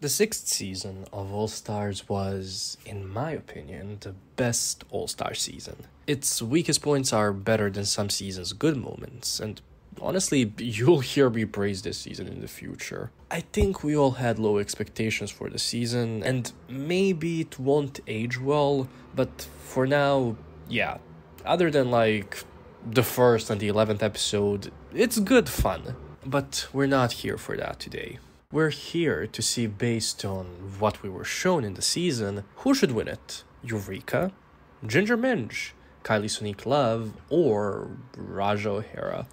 The sixth season of All Stars was, in my opinion, the best All Star season. Its weakest points are better than some seasons' good moments, and honestly, you'll hear me praise this season in the future. I think we all had low expectations for the season, and maybe it won't age well, but for now, yeah. Other than the first and the 11th episode, it's good fun. But we're not here for that today. We're here to see, based on what we were shown in the season, who should win it. Eureka, Ginger Minj, Kylie Sonique Love, or Raja O'Hara.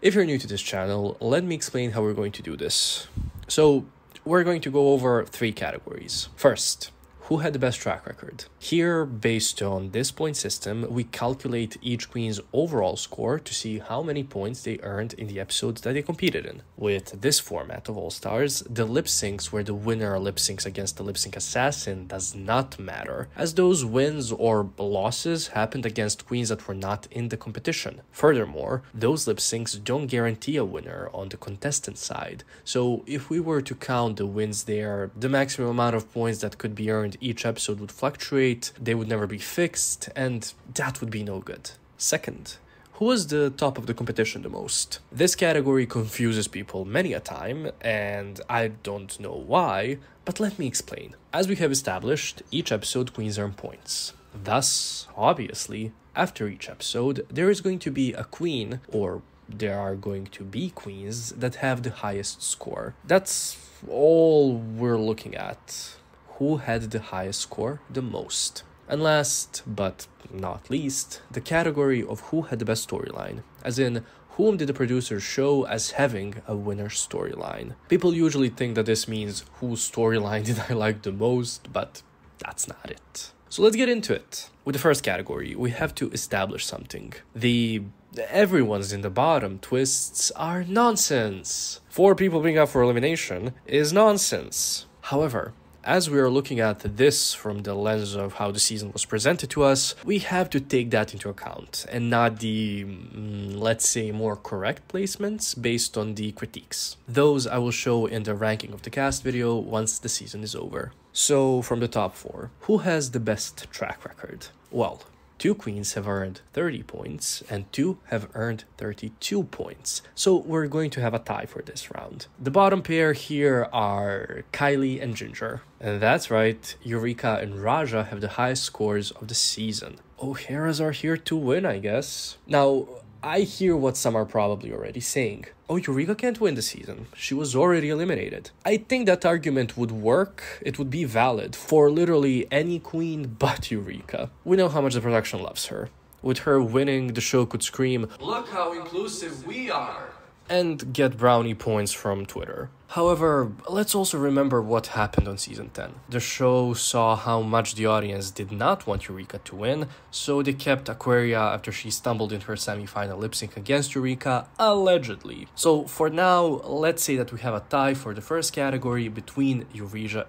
If you're new to this channel, let me explain how we're going to do this. So, we're going to go over 3 categories. First, who had the best track record? Here, based on this point system, we calculate each queen's overall score to see how many points they earned in the episodes that they competed in. With this format of All Stars, the lip syncs where the winner lip syncs against the lip sync assassin does not matter, as those wins or losses happened against queens that were not in the competition. Furthermore, those lip syncs don't guarantee a winner on the contestant side, so if we were to count the wins there, the maximum amount of points that could be earned each episode would fluctuate, they would never be fixed, and that would be no good. Second, who was the top of the competition the most? This category confuses people many a time, and I don't know why, but let me explain. As we have established, each episode queens earn points. Thus, obviously, after each episode, there is going to be a queen, or there are going to be queens that have the highest score. That's all we're looking at. Who had the highest score the most? And last, but not least, the category of who had the best storyline, as in, whom did the producers show as having a winner storyline? People usually think that this means whose storyline did I like the most, but that's not it. So let's get into it. With the first category, we have to establish something. The everyone's in the bottom twists are nonsense. 4 people being up for elimination is nonsense. However, as we are looking at this from the lens of how the season was presented to us, we have to take that into account and not the, let's say, more correct placements based on the critiques. Those I will show in the ranking of the cast video once the season is over. So, from the top 4, who has the best track record? Well, 2 queens have earned 30 points, and 2 have earned 32 points. So we're going to have a tie for this round. The bottom pair here are Kylie and Ginger. And that's right, Eureka and Raja have the highest scores of the season. O'Haras are here to win, I guess. Now, I hear what some are probably already saying. Oh, Eureka can't win the season. She was already eliminated. I think that argument would work. It would be valid for literally any queen but Eureka. We know how much the production loves her. With her winning, the show could scream, "Look how inclusive we are!" and get brownie points from Twitter. However, let's also remember what happened on season 10. The show saw how much the audience did not want Eureka to win, so they kept Aquaria after she stumbled in her semi-final lip sync against Eureka, allegedly. So for now, let's say that we have a tie for the first category between Eureka.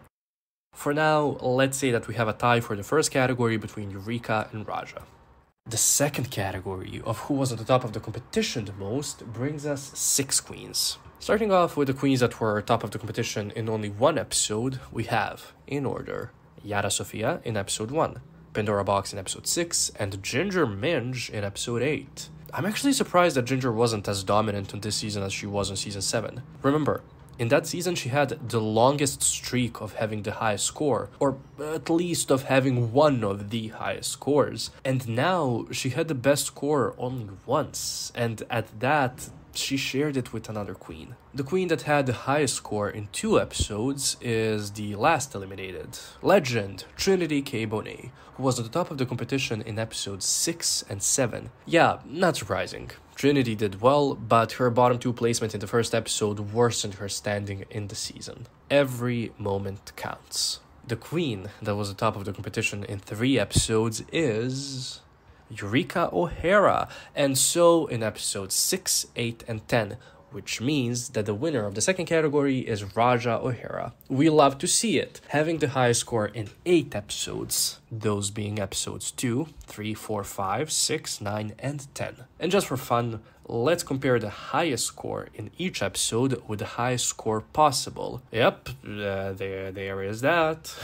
For now, let's say that we have a tie for the first category between Eureka and Raja. The second category of who was at the top of the competition the most brings us 6 queens. Starting off with the queens that were top of the competition in only 1 episode, we have, in order, Yara Sofia in episode 1, Pandora Box in episode 6, and Ginger Minj in episode 8. I'm actually surprised that Ginger wasn't as dominant on this season as she was on season 7. Remember, in that season, she had the longest streak of having the highest score, or at least of having one of the highest scores. And now, she had the best score only once, and at that, she shared it with another queen. The queen that had the highest score in 2 episodes is the last eliminated, legend Trinity K. Bonet, who was at the top of the competition in episodes 6 and 7. Yeah, not surprising. Trinity did well, but her bottom 2 placement in the first episode worsened her standing in the season. Every moment counts. The queen that was at the top of the competition in 3 episodes is Eureka O'Hara, and so in episodes 6, 8, and 10, which means that the winner of the second category is Raja O'Hara. We love to see it, having the highest score in 8 episodes, those being episodes 2, 3, 4, 5, 6, 9, and 10. And just for fun, Let's compare the highest score in each episode with the highest score possible. Yep, there is that.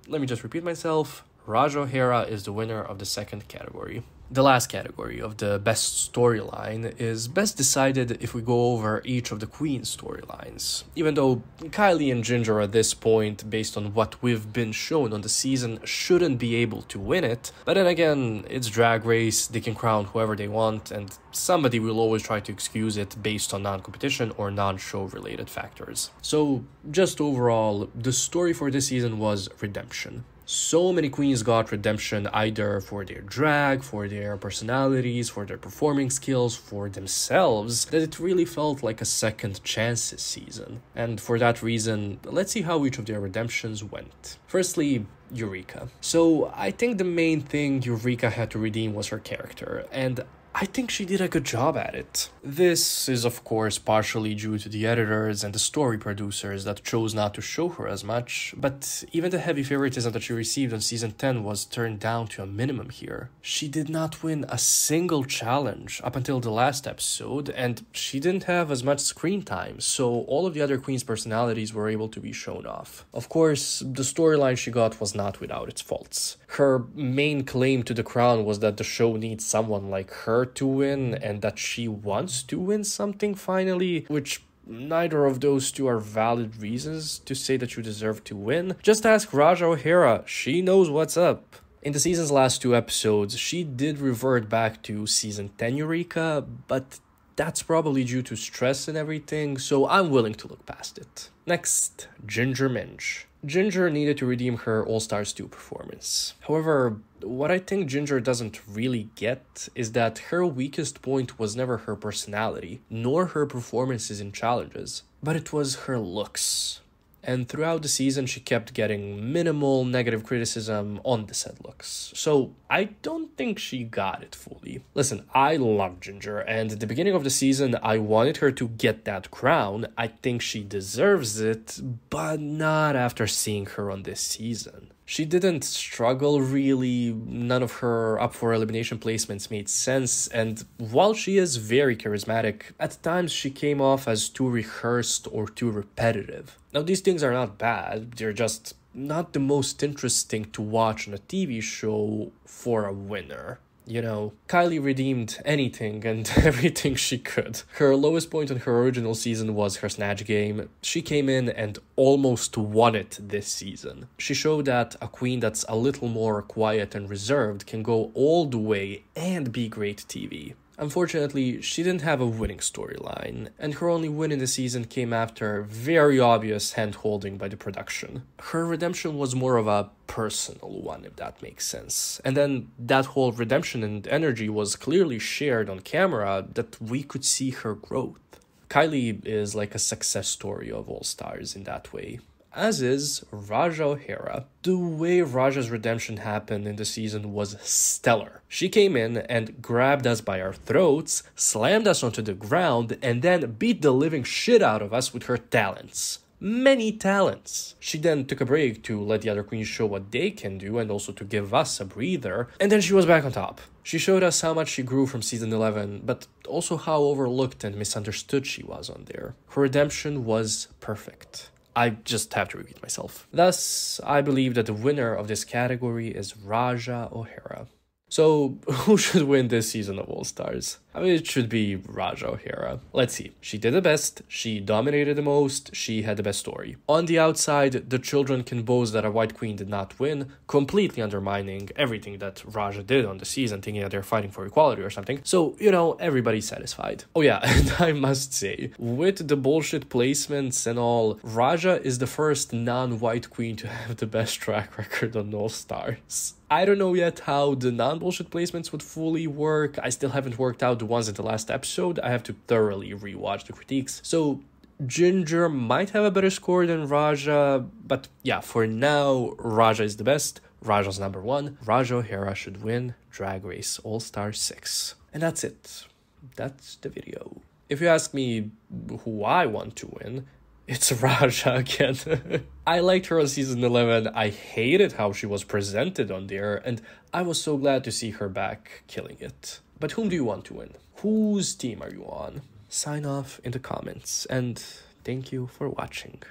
Let me just repeat myself. Raja O'Hara is the winner of the second category. The last category of the best storyline is best decided if we go over each of the Queen's storylines. Even though Kylie and Ginger at this point, based on what we've been shown on the season, shouldn't be able to win it. But then again, it's Drag Race, they can crown whoever they want, and somebody will always try to excuse it based on non-competition or non-show related factors. So just overall, the story for this season was redemption. So many queens got redemption either for their drag, for their personalities, for their performing skills, for themselves, that it really felt like a second chance this season. And for that reason, let's see how each of their redemptions went. Firstly, Eureka. So I think the main thing Eureka had to redeem was her character, and I think she did a good job at it. This is of course partially due to the editors and the story producers that chose not to show her as much, but even the heavy favoritism that she received on season 10 was turned down to a minimum here. She did not win a single challenge up until the last episode, and she didn't have as much screen time, so all of the other queens' personalities were able to be shown off. Of course, the storyline she got was not without its faults. Her main claim to the crown was that the show needs someone like her to win, and that she wants to win something finally, which neither of those two are valid reasons to say that you deserve to win. Just ask Raja O'Hara, she knows what's up. In the season's last two episodes, she did revert back to season 10 Eureka, but that's probably due to stress and everything, so I'm willing to look past it. Next, Ginger Minj. Ginger needed to redeem her All-Stars 2 performance. However, what I think Ginger doesn't really get is that her weakest point was never her personality, nor her performances in challenges, but it was her looks. And throughout the season, she kept getting minimal negative criticism on the said looks. So I don't think she got it fully. Listen, I love Ginger, and at the beginning of the season, I wanted her to get that crown. I think she deserves it, but not after seeing her on this season. She didn't struggle really, none of her up for elimination placements made sense, and while she is very charismatic, at times she came off as too rehearsed or too repetitive. Now these things are not bad, they're just not the most interesting to watch on a TV show for a winner. You know, Kylie redeemed anything and everything she could. Her lowest point on her original season was her snatch game. She came in and almost won it this season. She showed that a queen that's a little more quiet and reserved can go all the way and be great TV. Unfortunately, she didn't have a winning storyline, and her only win in the season came after very obvious hand-holding by the production. Her redemption was more of a personal one, if that makes sense. And then that whole redemption and energy was clearly shared on camera that we could see her growth. Kylie is like a success story of All Stars in that way. As is Raja O'Hara. The way Raja's redemption happened in the season was stellar. She came in and grabbed us by our throats, slammed us onto the ground, and then beat the living shit out of us with her talents. Many talents. She then took a break to let the other queens show what they can do and also to give us a breather, and then she was back on top. She showed us how much she grew from season 11, but also how overlooked and misunderstood she was on there. Her redemption was perfect. I just have to repeat myself. Thus, I believe that the winner of this category is Raja O'Hara. So, who should win this season of All Stars? I mean, it should be Raja O'Hara. Let's see. She did the best, she dominated the most, she had the best story. On the outside, the children can boast that a white queen did not win, completely undermining everything that Raja did on the season, thinking that they're fighting for equality or something. So, you know, everybody's satisfied. Oh yeah, and I must say, with the bullshit placements and all, Raja is the first non-white queen to have the best track record on All Stars. I don't know yet how the non-bullshit placements would fully work. I still haven't worked out the ones in the last episode. I have to thoroughly rewatch the critiques. So Ginger might have a better score than Raja, but yeah, for now, Raja is the best. Raja's number one. Raja O'Hara should win Drag Race All-Star 6. And that's it. That's the video. If you ask me who I want to win, it's Raja again. I liked her on season 11. I hated how she was presented on there, and I was so glad to see her back killing it. But whom do you want to win? Whose team are you on? Sign off in the comments, and thank you for watching.